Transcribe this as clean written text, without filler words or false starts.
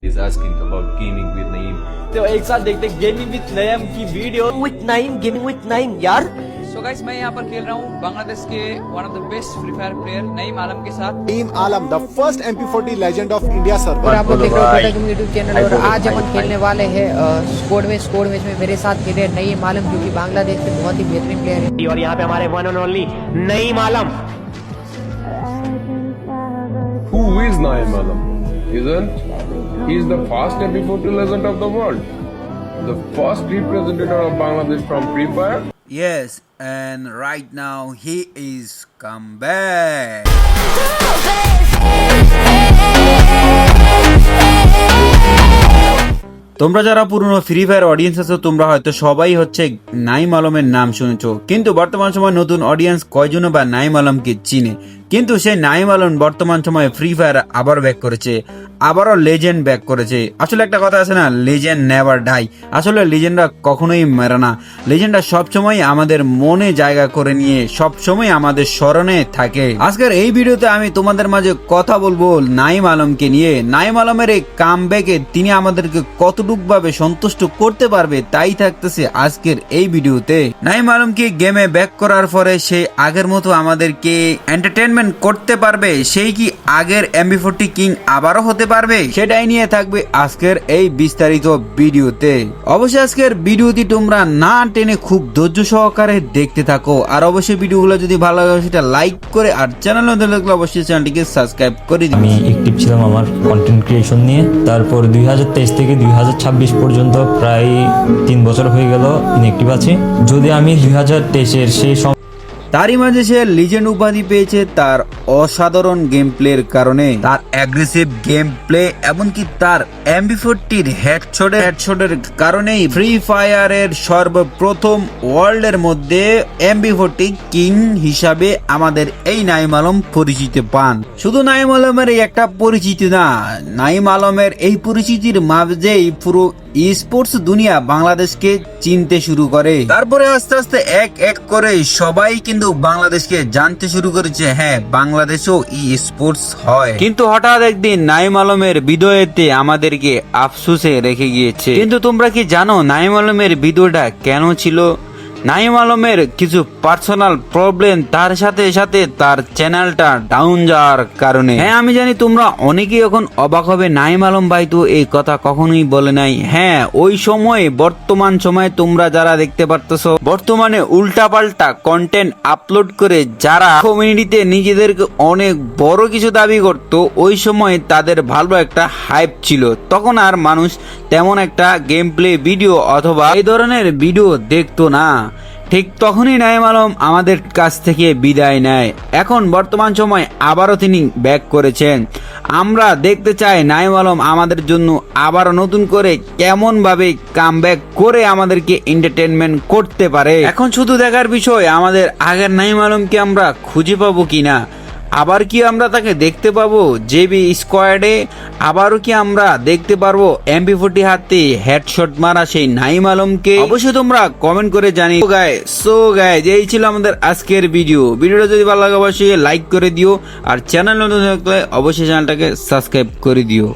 is asking about gaming with Naeem. तो एक साथ देखते गेमिंग विद नईम की वीडियो विथ नाइम गेमिंग विथ नाइम यार। सो गाइस मैं यहाँ पर खेल रहा हूँ बांग्लादेश के one of the best Free Fire player Naeem Alam के साथ। Naeem Alam the first MP40 legend of India sir. और आप लोग देख रहे हो बेटा गेमिंग यूट्यूब चैनल। और आज अपन खेलने वाले हैं स्क्वाड मैच में मेरे साथ खेल रहे हैं नईम आलम जो कि बांग्लादेश के बहुत ही बेहतरीन प्लेयर है। और यहाँ पे हमारे one and only Naeem Alam. Who is Naeem Alam? He is the first MP40 legend of the world, the first representative of Bangladesh from Free Fire. Yes, and right now he is come back. তোমরা যারা পুরনো free fire audience আছো তোমরা হয়তো সবাই হচ্ছে নাইম আলমের নাম শুনেছো, কিন্তু বর্তমান সময় নতুন অডিয়েন্স কয়জন বা নাইম আলমকে চিনে। কিন্তু সেই নাইম আলম বর্তমান সময়ে ফ্রি ফায়ার আবার ব্যাক করেছে, আবারও লেজেন্ড ব্যাক করেছে। আসলে একটা কথা আছে না, লেজেন্ড নেভার ডাই। আসলে লেজেন্ডরা কখনোই মেরে না, লেজেন্ডরা সবসময় আমাদের মনে জায়গা করে নিয়ে সবসময় আমাদের স্মরণে থাকে। আজকের এই ভিডিওতে আমি তোমাদের মাঝে কথা বলবো নাইম আলমকে নিয়ে। নাইম আলমের এই কামব্যাকে তিনি আমাদেরকে কতটুকু ভাবে সন্তুষ্ট করতে পারবে তাই থাকতেছে আজকের এই ভিডিওতে। নাইম আলমকে গেমে ব্যাক করার পরে সে আগের মতো আমাদেরকে এন্টারটেইনমেন্ট করতে পারবে, সেই কি আগের MP40 কিং আবারও হতে পারবে, সেটাই নিয়ে থাকবে আজকের এই বিস্তারিত ভিডিওতে। অবশ্যই আজকের ভিডিওটি তোমরা না টেনে খুব ধৈর্য সহকারে দেখতে থাকো। আর অবশ্যই ভিডিওগুলো যদি ভালো লাগে সেটা লাইক করে, আর চ্যানেল নতুন লাগলে অবশ্যই চ্যানেলটিকে সাবস্ক্রাইব করে দিন। আমি অ্যাক্টিভ ছিলাম আমার কন্টেন্ট ক্রিয়েশন নিয়ে। তারপর 2023 থেকে 2026 পর্যন্ত প্রায় 3 বছর হয়ে গেল ইনঅ্যাক্টিভ আছি। যদি আমি 2023-এর সেই তারই মাঝে সে লিজেন্ড উপাধি পেয়েছে তার অসাধারণ গেম প্লের কারণে, তার অ্যাগ্রেসিভ গেম প্লে, এমনকি তার MP40 হেডশটের কারণেই ফ্রি ফায়ারের সর্বপ্রথম ওয়ার্ল্ডের মধ্যে MP40 কিং হিসাবে আমাদের এই নাইম আলম পরিচিতি পান। শুধু নাইম আলমের এই একটা পরিচিতি না, নাইম আলমের এই পরিচিতির মাঝেই পুরো স্পোর্টস দুনিয়া বাংলাদেশকে চিনতে শুরু করে। তারপরে আস্তে আস্তে এক এক করে সবাই কিন্তু বাংলাদেশকে জানতে শুরু করেছে, হ্যাঁ বাংলাদেশও স্পোর্টস হয়। কিন্তু হঠাৎ একদিন নাইম আলমের বিদয়েতে আমাদেরকে আফসোসে রেখে গিয়েছে। কিন্তু তোমরা কি জানো নাইম আলমের বিদয়টা কেন ছিল? নাইম আলমের কিছু পার্সোনাল প্রবলেম, তার সাথে সাথে তার চ্যানেলটা ডাউন যাওয়ার কারণে। হ্যাঁ আমি জানি তোমরা অনেকেই এখন অবাক হবে, নাইম আলম ভাই তো এই কথা কখনোই বলে নাই। হ্যাঁ ওই সময়ে বর্তমান সময়ে তোমরা যারা দেখতে পারতেছো বর্তমানে উল্টাপাল্টা কন্টেন্ট আপলোড করে যারা কমিউনিটিতে নিজেদেরকে অনেক বড় কিছু দাবি করত, ওই সময় তাদের ভালো একটা হাইপ ছিল। তখন আর মানুষ তেমন একটা গেম প্লে ভিডিও অথবা এই ধরনের ভিডিও দেখতো না। ঠিক তখনই নাইম আলম আমাদের কাছ থেকে বিদায় নেয়। এখন বর্তমান সময় আবারও তিনি ব্যাক করেছেন। আমরা দেখতে চাই নাইম আলম আমাদের জন্য আবারও নতুন করে কেমন ভাবে কামব্যাক করে আমাদেরকে এন্টারটেইনমেন্ট করতে পারে। এখন শুধু দেখার বিষয় আমাদের আগের নাইম আলমকে আমরা খুঁজে পাবো কিনা, আবার কি আমরা তাকে দেখতে পাবো জেবি স্কোয়াডে, আবারও কি আমরা দেখতে পারবো MP40 হাতে হেডশট মারা সেই নাইম আলমকে? অবশ্যই তোমরা কমেন্ট করে জানিও। সো গাইস এই ছিল আমাদের আজকের ভিডিওটা যদি ভালো লাগে অবশ্যই লাইক করে দিও, আর চ্যানেল নতুন থাকলে অবশ্যই চ্যানেলটাকে সাবস্ক্রাইব করে দিও।